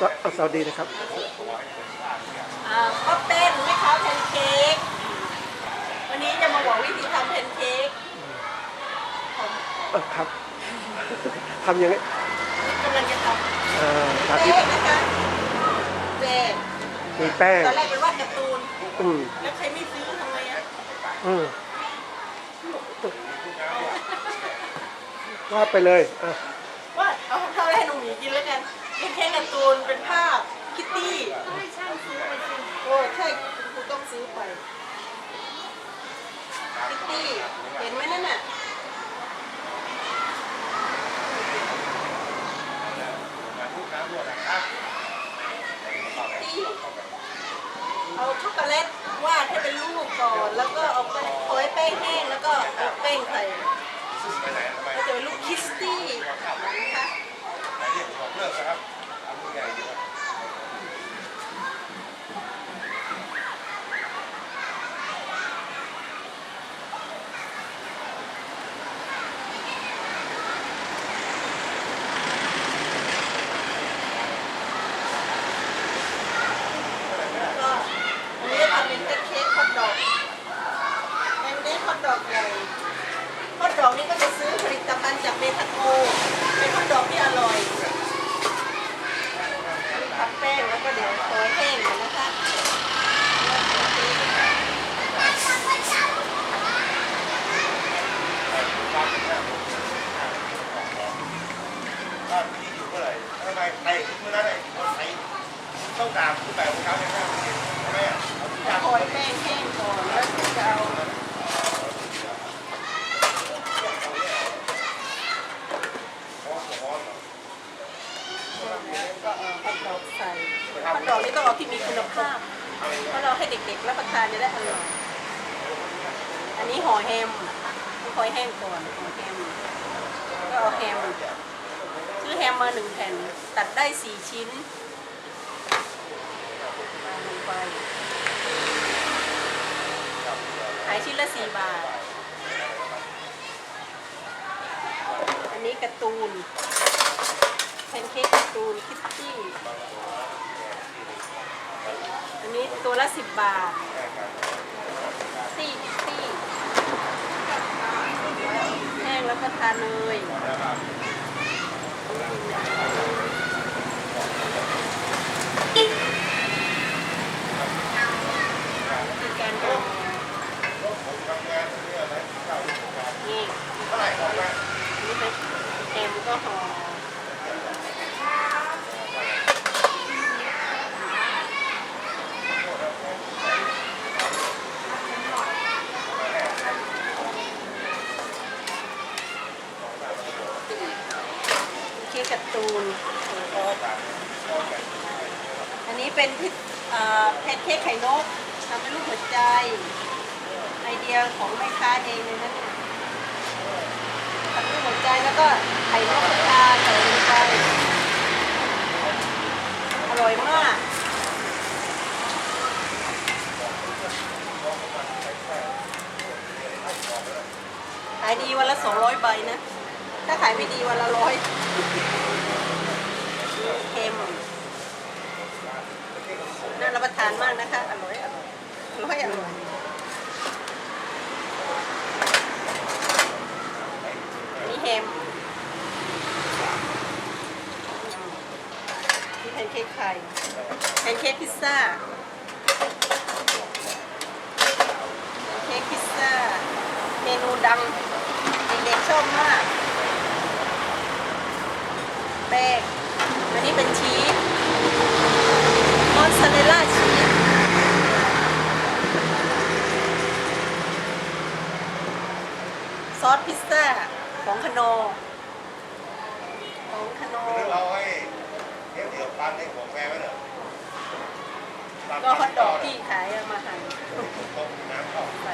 สวัสดีนะครับก็เต้นแม่ค้าแพนเค้กวันนี้จะมาบอกวิธีทำแพนเค้กครับทำยังไงกำลังจะทำแป้งนะคะแป้งมีแป้งตอนแรกเป็นวาดการ์ตูนแล้วใครไม่ซื้อทำไงวาดไปเลยว่าเอาเท่าให้หนูหมีกินแล้วกันเป็นแค่การ์ตูนเป็นภาพคิตตี้ช่างซื้อไปสิโอ้ใช่ครูต้องซื้อไปคิตตี้เห็นไหมนั่นน่ะเอาช็อกโกแลตวาดให้เป็นรูปก่อนแล้วก็เอาไปโรยแป้งแห้งแล้วก็เอาแป้งใส่ก็จะเป็นรูปคิสตี้นะคะดอกนี้ก็จะซื้อผลิตภัณฑ์จากเบทาโกเป็นฮอทดอกที่อร่อยทำแป้งแล้วก็เดี๋ยวโรยแห้งนะคะที่อยู่เมื่อไหร่ทำไมไทยเมื่อนั้นไอ้คนไทยต้องตามผู้แบบของเขาเนี่ยใช่ไหมโรยแป้งแห้งก่อนแล้วจะเอาใส่ฮอทดอกนี่ต้องเอาที่มีคุณภาพเพราะเราให้เด็กๆรับประทานจะได้อร่อยอันนี้ห่อแฮมห่อแห้งก่อนห่อแฮมก็เอาแฮมซื้อแฮมมา1 แผ่นตัดได้4 ชิ้นลงไปขายชิ้นละ4 บาทอันนี้การ์ตูนแพนเค้กการ์ตูนคิตตี้อันนี้ตัวละ10 บาทคิตตี้แห้งแล้วก็ทานเลยคือการทำนี่นี่เป็นแฮมก็ห่อเค้กการ์ตูนอันนี้เป็นแพนเค้กไข่นกทำเป็นรูปหัวใจไอเดียของแม่ค้าเองเลยนะทำรูปหัวใจแล้วก็ไข่นกกระทาใส่ลงไปอร่อยมากขายดีวันละ200 ใบนะถ้าขายไม่ดีวันละ100เค็มน่ารับประทานมากนะคะอร่อยนี่แฮมนี่แพนเค้กไข่แพนเค้กพิซซ่าเค้กพิซซ่าเมนูดังเด็กๆชอบมากแป้งอันนี้เป็นชีสมอสซาเรลล่าชีสซอสพิซซ่าของคโนเราให้เดี๋ยวปั้นให้ผมแม่ไว้เหรอก็ฮอทดอกที่ขายมาหั่นต้มน้ำเข้าใส่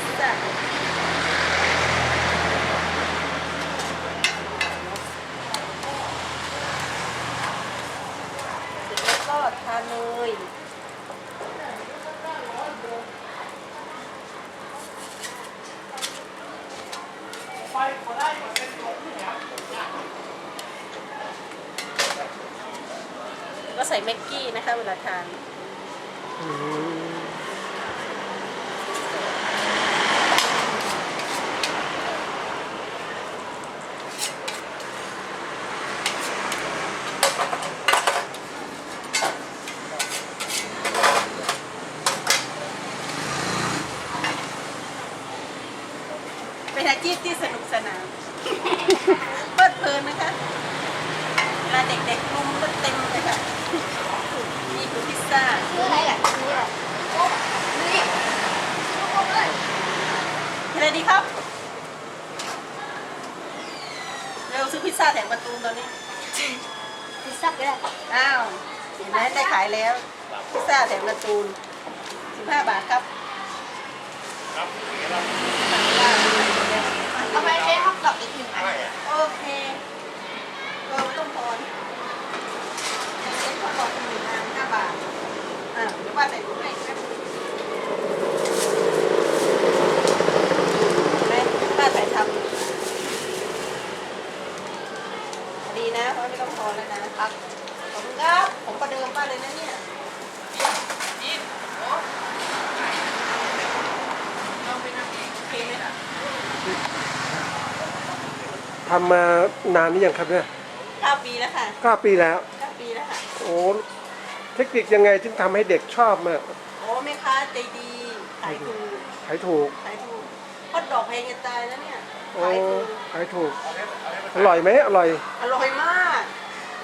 พิซซ่าแล้วก็ทานเลย ใส่แม็กกี้นะคะเวลาทาน อืม เป็นอาชีพที่สนุกสนาน เพลิดเพลินนะคะเวลาเด็กๆรุมก็เต็มเลยค่ะนี่คือพิซซ่า ซื้ออะไรอ่ะซื้ออะไรนี่ อะไรดีครับเร็วซื้อพิซซ่าแถมประตูนตอนนี้ พิซซ่าก็ได้ อ้าวเห็นไหมได้ขายแล้วพิซซ่าแถมประตูน15 บาทครับ เอาไปเล่นฮอกดอกอีกหนึ่งอัน โอเคต้องพอนเซ็ตเขาบอก1,500 บาทหรือว่าใส่ถุงให้ครับแม่ป้าใส่ทำดีนะเพราะไม่ต้องพอนแล้วนะครับขอบคุณครับผมประเดิมป้าเลยนะเนี่ยลองไปนั่งเองโอเคไหมล่ะ ทำมานานหรือยังครับเนี่ย 9 ปีแล้วค่ะ 9 ปีแล้ว 9 ปีแล้วค่ะ โอ้เทคนิคยังไงถึงทำให้เด็กชอบมาก โอ้แม่ค้าใจดีขายถูก ขายถูก ขายถูกฮอตดอกแพงจะตายแล้วเนี่ย โอ้ ขายถูก ขายถูก อร่อยไหมอร่อย อร่อยมาก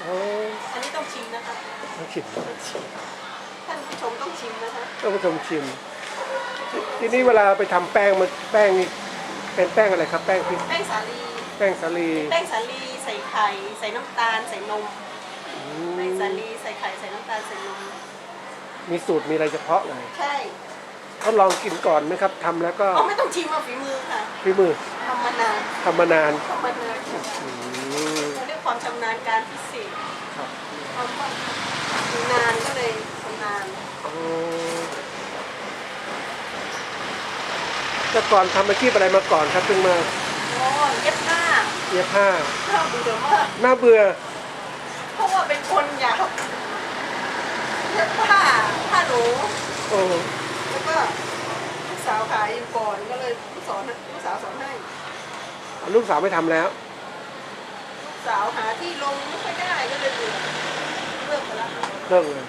โอ้ อันนี้ต้องชิมนะคะ ต้องชิม ต้องชิมท่านผู้ชมต้องชิมนะคะ ต้องผู้ชมชิม ทีนี้เวลาไปทำแป้งมันแป้งนี่เป็นแป้งอะไรครับ แป้งพริก แป้งสาลี แป้งสาลี แป้งสาลีใส่ไข่ ใส่น้ำตาล ใส่นม อื แป้ง ม สาลีใส่ไข่ ใส่น้ำตาล ใส่นม มีสูตรมีอะไรเฉพาะเลย ใช่ ทดลองกินก่อนไหมครับทำแล้วก็ เอาไม่ต้องชิมเอาฝีมือค่ะ ฝีมือ ทำมานาน ทำมานาน ทำมานาน อืม เราเรียกความชำนาญการพิเศษ ครับ ความนานก็เลยชำนาญ โอ้แต่ก่อนทำอาชีพอะไรมาก่อนครับถึงมา โอ้เย็บผ้า เย็บผ้า ข้าวเบื่อมาก น่าเบื่อ เพราะว่าเป็นคนอยากเย็บผ้าหนู โอ้ แล้วก็ลูกสาวขายอยู่ก่อนก็เลยลูกสาวสอนให้ ลูกสาวไม่ทำแล้ว ลูกสาวหาที่ลงไม่ค่อยได้ก็เลยเบื่อเลิกไปแล้ว เลิกเลย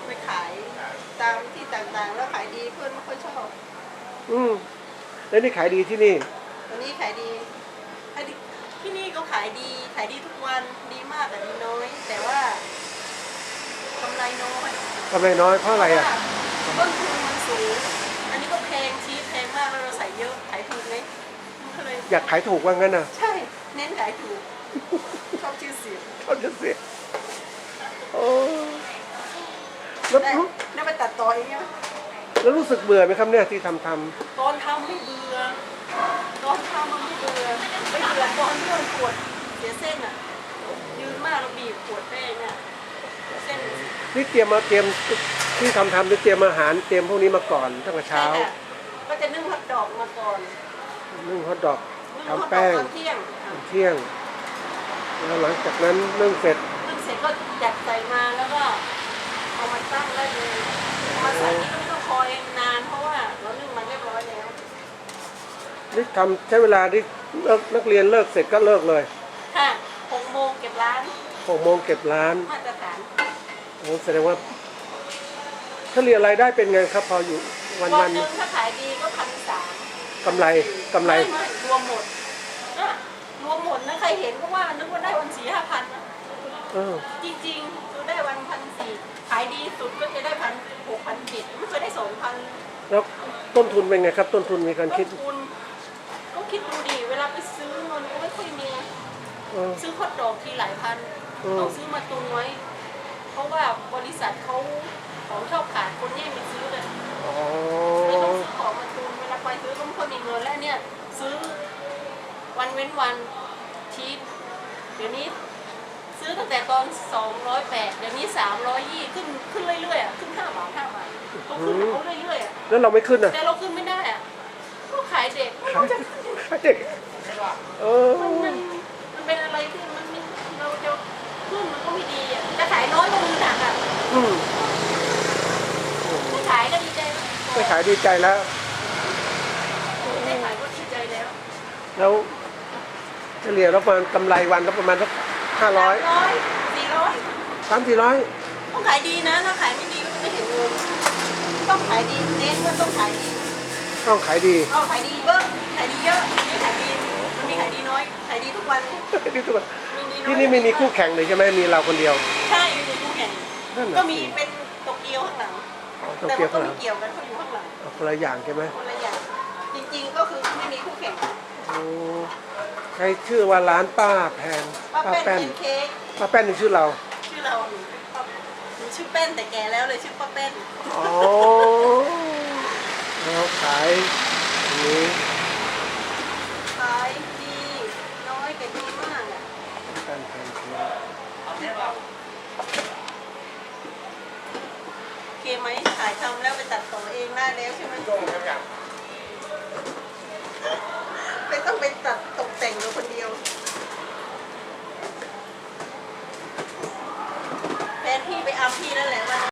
ไปขายตามที่ต่างๆ แล้วขายดีเพื่อนไม่ค่อยชอบ อืมแล้วนี่ขายดีที่นี่ ตอนนี้ขายดีที่นี่ก็ขายดีทุกวันดีมากแต่มีน้อย แต่ว่ากำไรน้อย กำไรน้อยเพราะอะไรอ่ะ ต้นทุนมันสูง อันนี้ก็แพงชีสแพงมากแล้วเราใส่เยอะขายถูกไหมมันก็เลย อยากขายถูกว่างั้นน่ะ ใช่ เน้นขายถูก ชอบชื่อเสียง เขาจะเสียโอ้แล้ว ได้ไปตัดต่ออย่างเงี้ย แล้วรู้สึกเบื่อไหมครับเนี่ยที่ทำ ตอนทำไม่เบื่อตอนทำมันไม่เบื่อไม่เบื่อตอนที่มันปวดเสียเส้นอ่ะ ยืนมากเราบีบปวดแป้งเนี่ยเส้น นี่เตรียมที่ทำที่เตรียมอาหารเตรียมพวกนี้มาก่อนตั้งแต่เช้า ใช่ค่ะก็จะนึ่งฮอทดอกมาก่อน นึ่งฮอทดอก นึ่งฮอทดอก ทำแป้ง ตอนเที่ยงค่ะ เที่ยง แล้วหลังจากนั้นนึ่งเสร็จ นึ่งเสร็จก็จัดใส่มาแล้วก็เอามาตั้งได้เลยเอามาใส่นี่ก็ไม่ต้องคอยนานเพราะว่าเรานึ่งมาเรียบร้อยแล้ว นี่ทำใช้เวลาที่นักเรียนเลิกเสร็จก็เลิกเลย ค่ะ6 โมงเก็บร้าน 6 โมงเก็บร้าน มาตรฐาน โอ้แสดงว่าถ้าเรียนรายได้เป็นไงครับพออยู่วัน วั วัน น หนึ่งถ้าขายดีก็1,300 กำไร ไม่รวมหมดนะรวมหมดนะใครเห็นก็ว่านึกว่าได้วัน4-5 พันนะ เออ จริงๆคือได้วัน1,400ขายดีสุดก็จะได้1,600 1,700ไม่เคยได้2,000 แล้วต้นทุนเป็นไงครับ ต้นทุนมีการ ต้ คิด นทุนก็คิดดูดิเวลาไปซื้อเงินก็ไม่ค่อยมี เออ ซื้อฮอตดอกทีหลายพัน อืม ต้องซื้อมาตุนไว้ เพราะว่าบริษัทเขาของชอบขาดคนแย่งไปซื้อเลย อ๋อ เลยต้องซื้อของมาตุนเวลาไปซื้อก็ไม่ค่อยมีเงินและเนี่ยซื้อวันเว้นวันชีสเดี๋ยวนี้ซื้อตั้งแต่ตอน208เดี๋ยวนี้320ขึ้นเรื่อยๆอ่ะขึ้น5 บาท5 บาทเขาขึ้นเขาเรื่อยๆอ่ะ แล้วเราไม่ขึ้นอ่ะ แต่เราขึ้นไม่ได้อ่ะก็ขายเด็ก ขายเด็กเออ มันเป็นอะไรที่มันเราจะขึ้นมันก็ไม่ดีอ่ะจะขายน้อยก็ อืม ไม่ขายก็ดีใจ ไม่ขายดีใจแล้ว ไม่ขายก็ดีใจแล้ว แล้วเฉลี่ยแล้วประมาณกำไรวันละประมาณสัก500 400 300-400 ต้องขายดีนะ ถ้าขายไม่ดีก็ไม่เห็นเงินต้องขายดีเน้นว่าต้องขายดี ต้องขายดี เอาขายดีเบิ้งขายดีเยอะไม่ขายดีมันมีขายดีน้อยขายดีทุกวัน นี่ทุกคน มีดีอย ที่นี่ไม่มีคู่แข่งเลยใช่ไหมมีเราคนเดียว ใช่มีคู่แข่ง นั่นน่ะ ก็มีเป็นโตเกียวข้างหลัง อ๋อโต แต่ เกียว มันก็ ข้างหลั ไม่ ง เกี่ยวกันเขาอยู่ข้างหลัง เอาคนละอย่างใช่ไหม คนละอย่างจริงๆก็คือไม่มีคู่แข่ง โอ้ใครชื่อว่าร้านป้าแพน ป้าแป้นเป็นเค้ก ป้าแป้นนี่ชื่อเรา ชื่อเราหนูชื่อแป้นแต่แก่แล้วเลยชื่อป้าแป้น อ๋อเราขายอย่างนี้ ขายดีน้อยแต่ดีมากอ่ะ แป้นแพนเค้ก โอเคไหมถ่ายทำแล้วไปตัดต่อเองได้แล้วใช่ไหม โยงกันอย่าง ไม่ต้องไปตัดตกแต่งเราคนเดียวแฟนพี่ไปอัมพี่นั่นแหละว่า